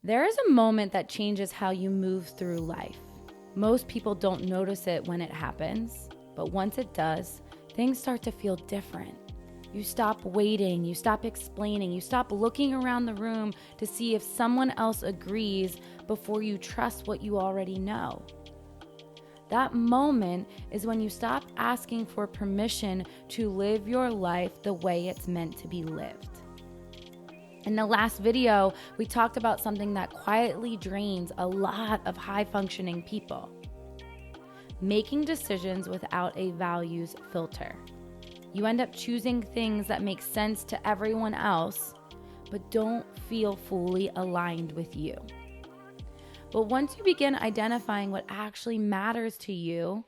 There is a moment that changes how you move through life. Most people don't notice it when it happens, but once it does, things start to feel different. You stop waiting, you stop explaining, you stop looking around the room to see if someone else agrees before you trust what you already know. That moment is when you stop asking for permission to live your life the way it's meant to be lived. In the last video, we talked about something that quietly drains a lot of high-functioning people. Making decisions without a values filter. You end up choosing things that make sense to everyone else, but don't feel fully aligned with you. But once you begin identifying what actually matters to you,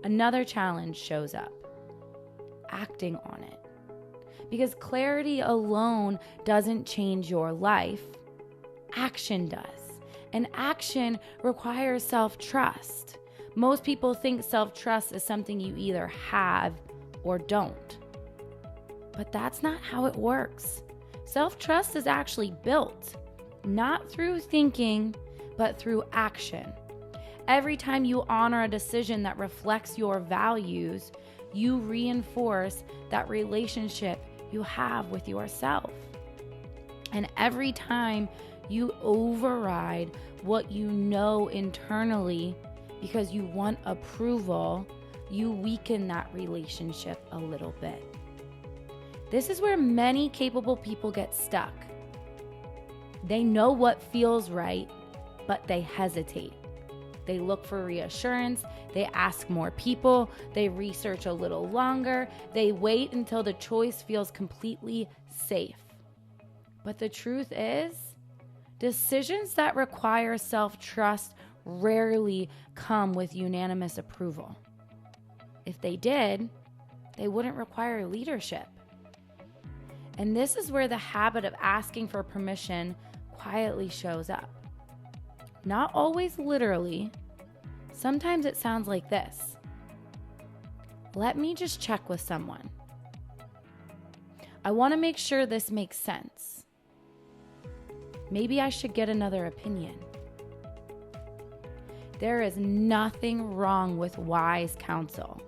another challenge shows up: acting on it. Because clarity alone doesn't change your life. Action does. And action requires self-trust. Most people think self-trust is something you either have or don't. But that's not how it works. Self-trust is actually built, not through thinking, but through action. Every time you honor a decision that reflects your values, you reinforce that relationship you have with yourself. And every time you override what you know internally because you want approval, you weaken that relationship a little bit. This is where many capable people get stuck. They know what feels right, but they hesitate. They look for reassurance, they ask more people, they research a little longer, they wait until the choice feels completely safe. But the truth is, decisions that require self-trust rarely come with unanimous approval. If they did, they wouldn't require leadership. And this is where the habit of asking for permission quietly shows up. Not always literally. Sometimes it sounds like this: let me just check with someone. I want to make sure this makes sense. Maybe I should get another opinion. There is nothing wrong with wise counsel,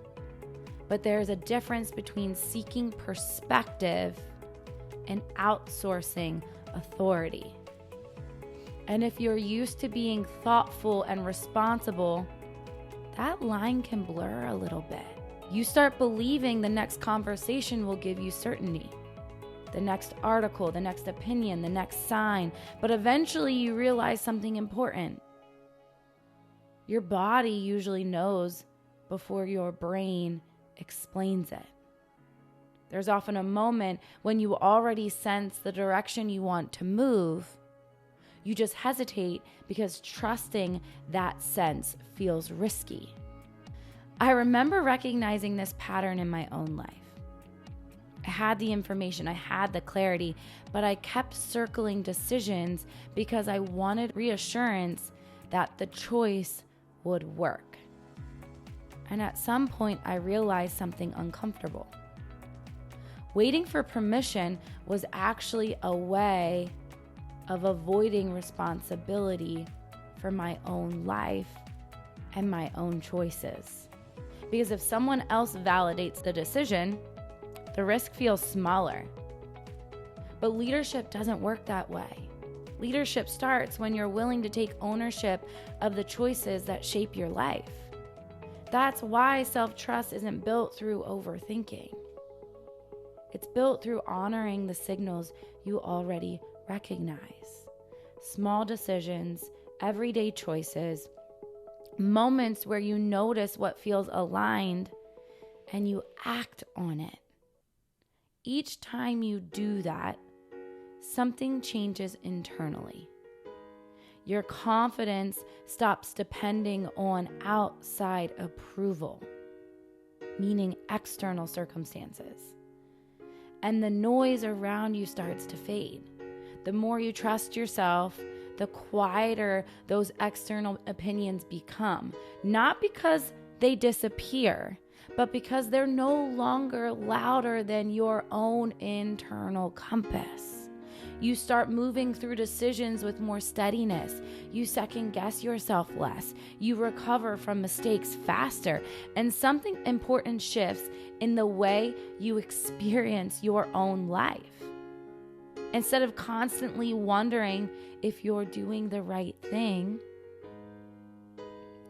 but there is a difference between seeking perspective and outsourcing authority. And if you're used to being thoughtful and responsible, that line can blur a little bit. You start believing the next conversation will give you certainty, the next article, the next opinion, the next sign, but eventually you realize something important. Your body usually knows before your brain explains it. There's often a moment when you already sense the direction you want to move. You just hesitate because trusting that sense feels risky. I remember recognizing this pattern in my own life. I had the information, I had the clarity, but I kept circling decisions because I wanted reassurance that the choice would work. And at some point, I realized something uncomfortable. Waiting for permission was actually a way of avoiding responsibility for my own life and my own choices. Because if someone else validates the decision, the risk feels smaller. But leadership doesn't work that way. Leadership starts when you're willing to take ownership of the choices that shape your life. That's why self-trust isn't built through overthinking. It's built through honoring the signals you already recognize. Small decisions, everyday choices, moments where you notice what feels aligned and you act on it. Each time you do that, something changes internally. Your confidence stops depending on outside approval, meaning external circumstances. And the noise around you starts to fade. The more you trust yourself, the quieter those external opinions become. Not because they disappear, but because they're no longer louder than your own internal compass. You start moving through decisions with more steadiness. You second guess yourself less. You recover from mistakes faster. And something important shifts in the way you experience your own life. Instead of constantly wondering if you're doing the right thing,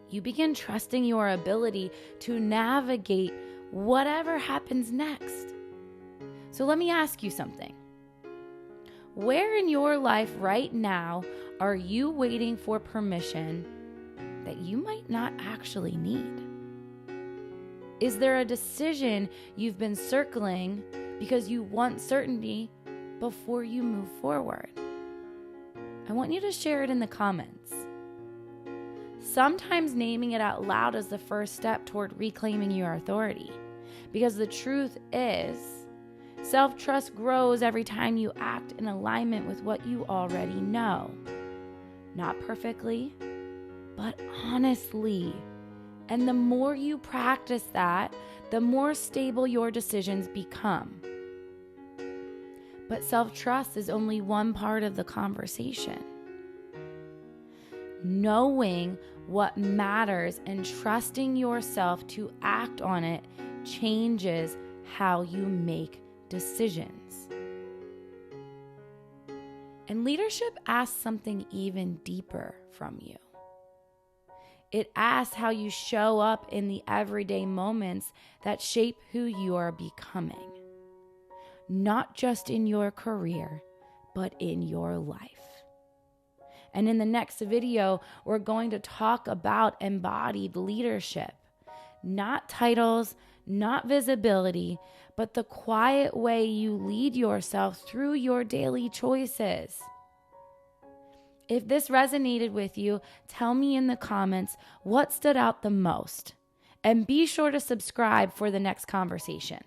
you begin trusting your ability to navigate whatever happens next. So let me ask you something. Where in your life right now are you waiting for permission that you might not actually need? Is there a decision you've been circling because you want certainty before you move forward? I want you to share it in the comments. Sometimes naming it out loud is the first step toward reclaiming your authority. Because the truth is, self-trust grows every time you act in alignment with what you already know. Not perfectly, but honestly. And the more you practice that, the more stable your decisions become. But self-trust is only one part of the conversation. Knowing what matters and trusting yourself to act on it changes how you make decisions. And leadership asks something even deeper from you. It asks how you show up in the everyday moments that shape who you are becoming. Not just in your career, but in your life. And in the next video, we're going to talk about embodied leadership. Not titles, not visibility, but the quiet way you lead yourself through your daily choices. If this resonated with you, tell me in the comments what stood out the most. And be sure to subscribe for the next conversation.